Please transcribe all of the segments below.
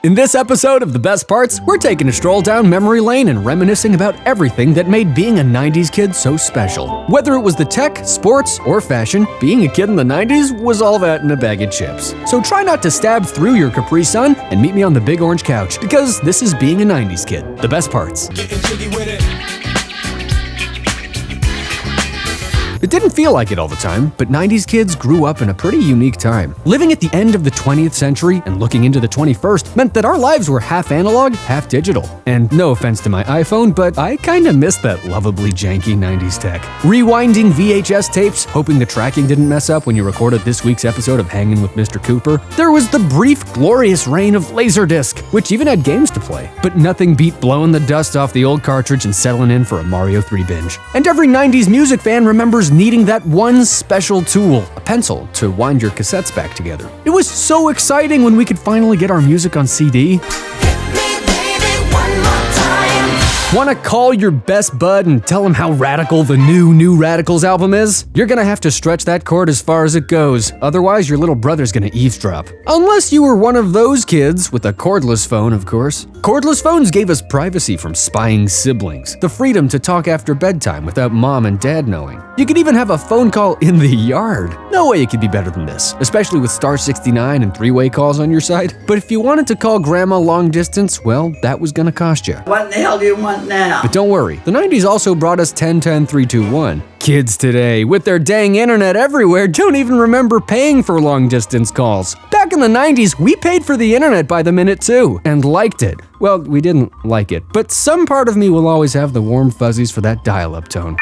In this episode of The Best Parts, we're taking a stroll down memory lane and reminiscing about everything that made being a 90s kid so special. Whether it was the tech, sports, or fashion, being a kid in the 90s was all that in a bag of chips. So try not to stab through your Capri Sun and meet me on the big orange couch, because this is being a 90s kid. The Best Parts. Getting jiggy with it. It didn't feel like it all the time, but 90s kids grew up in a pretty unique time. Living at the end of the 20th century and looking into the 21st meant that our lives were half analog, half digital. And no offense to my iPhone, but I kinda miss that lovably janky 90s tech. Rewinding VHS tapes, hoping the tracking didn't mess up when you recorded this week's episode of Hangin' with Mr. Cooper. There was the brief, glorious reign of Laserdisc, which even had games to play. But nothing beat blowing the dust off the old cartridge and settling in for a Mario 3 binge. And every 90s music fan remembers needing that one special tool, a pencil, to wind your cassettes back together. It was so exciting when we could finally get our music on CD. Want to call your best bud and tell him how radical the new Radicals album is? You're gonna have to stretch that cord as far as it goes, otherwise your little brother's gonna eavesdrop. Unless you were one of those kids, with a cordless phone of course. Cordless phones gave us privacy from spying siblings, the freedom to talk after bedtime without mom and dad knowing. You could even have a phone call in the yard. No way it could be better than this, especially with star 69 and three-way calls on your side. But if you wanted to call grandma long distance, well, that was gonna cost you. What in the hell do you want now? But don't worry, the 90s also brought us 10-10-3-2-1. Kids today, with their dang internet everywhere, don't even remember paying for long-distance calls. Back in the 90s, we paid for the internet by the minute too, and liked it. Well, we didn't like it, but some part of me will always have the warm fuzzies for that dial-up tone.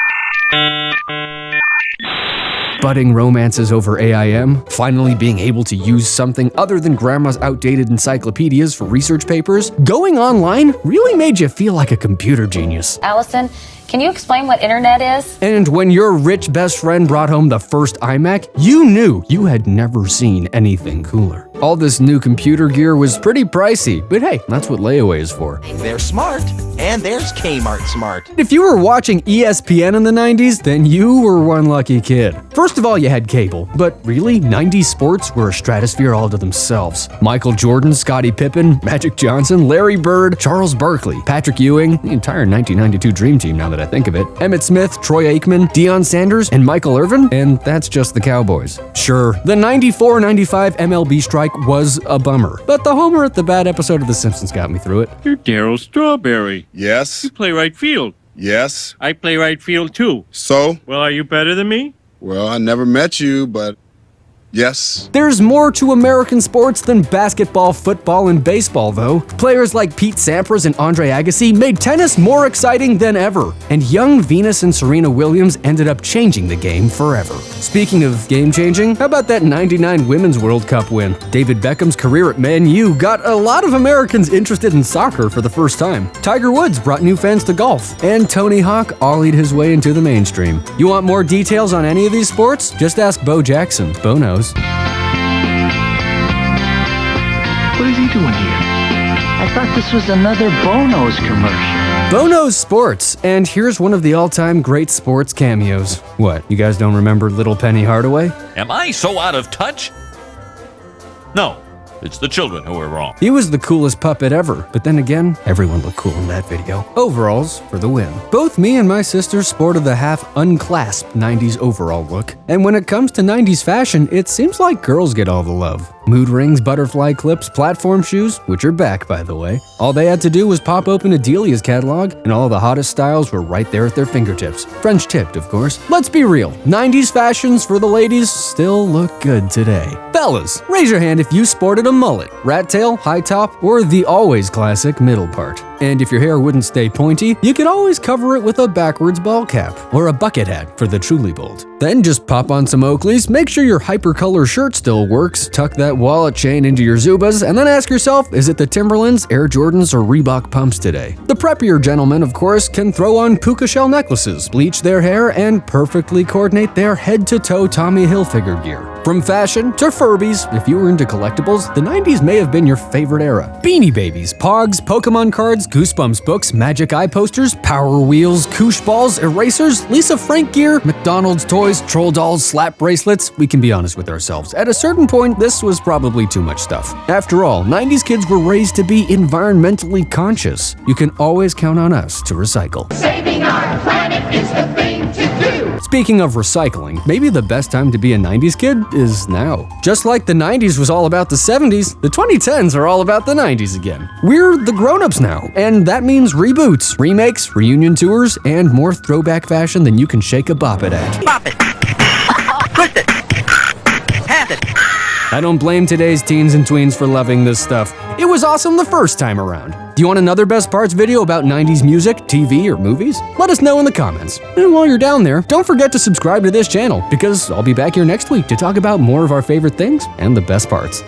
Budding romances over AIM, finally being able to use something other than grandma's outdated encyclopedias for research papers, going online really made you feel like a computer genius. Allison, can you explain what internet is? And when your rich best friend brought home the first iMac, you knew you had never seen anything cooler. All this new computer gear was pretty pricey, but hey, that's what layaway is for. They're smart, and there's Kmart smart. If you were watching ESPN in the 90s, then you were one lucky kid. First of all, you had cable, but really, 90s sports were a stratosphere all to themselves. Michael Jordan, Scottie Pippen, Magic Johnson, Larry Bird, Charles Barkley, Patrick Ewing, the entire 1992 Dream Team now that I think of it, Emmett Smith, Troy Aikman, Deion Sanders, and Michael Irvin, and that's just the Cowboys. Sure, the 94-95 MLB strike was a bummer, but the homer at the bad episode of The Simpsons got me through it. You're Darryl Strawberry. Yes. You play right field. Yes. I play right field too. So? Well, are you better than me? Well, I never met you, but yes. There's more to American sports than basketball, football, and baseball, though. Players like Pete Sampras and Andre Agassi made tennis more exciting than ever, and young Venus and Serena Williams ended up changing the game forever. Speaking of game-changing, how about that '99 Women's World Cup win? David Beckham's career at Man U got a lot of Americans interested in soccer for the first time. Tiger Woods brought new fans to golf, and Tony Hawk ollied his way into the mainstream. You want more details on any of these sports? Just ask Bo Jackson. Bo knows. What is he doing here? I thought this was another Bono's commercial. Bono's Sports, and here's one of the all-time great sports cameos. What, you guys don't remember Little Penny Hardaway? Am I so out of touch? No, it's the children who are wrong. He was the coolest puppet ever, but then again, everyone looked cool in that video. Overalls for the win. Both me and my sister sported the half-unclasped 90s overall look, and when it comes to 90s fashion, it seems like girls get all the love. Mood rings, butterfly clips, platform shoes, which are back by the way. All they had to do was pop open Adelia's catalog, and all the hottest styles were right there at their fingertips. French tipped, of course. Let's be real, 90s fashions for the ladies still look good today. Fellas, raise your hand if you sported a mullet, rat tail, high top, or the always classic middle part. And if your hair wouldn't stay pointy, you could always cover it with a backwards ball cap, or a bucket hat for the truly bold. Then just pop on some Oakleys, make sure your hypercolor shirt still works, tuck that wallet chain into your Zubas, and then ask yourself, is it the Timberlands, Air Jordans, or Reebok pumps today? The preppier gentlemen, of course, can throw on puka shell necklaces, bleach their hair, and perfectly coordinate their head-to-toe Tommy Hilfiger gear. From fashion to Furbies, if you were into collectibles, the 90s may have been your favorite era. Beanie Babies, Pogs, Pokemon cards, magazines, Goosebumps books, Magic Eye posters, Power Wheels, Koosh balls, erasers, Lisa Frank gear, McDonald's toys, troll dolls, slap bracelets. We can be honest with ourselves. At a certain point, this was probably too much stuff. After all, 90s kids were raised to be environmentally conscious. You can always count on us to recycle. Saving our planet is the thing to do. Speaking of recycling, maybe the best time to be a 90s kid is now. Just like the 90s was all about the 70s, the 2010s are all about the 90s again. We're the grown-ups now, and that means reboots, remakes, reunion tours, and more throwback fashion than you can shake a bop it at. Pop it. Twist it. Pass it. I don't blame today's teens and tweens for loving this stuff. It was awesome the first time around. Do you want another Best Parts video about 90s music, TV, or movies? Let us know in the comments. And while you're down there, don't forget to subscribe to this channel, because I'll be back here next week to talk about more of our favorite things and the best parts.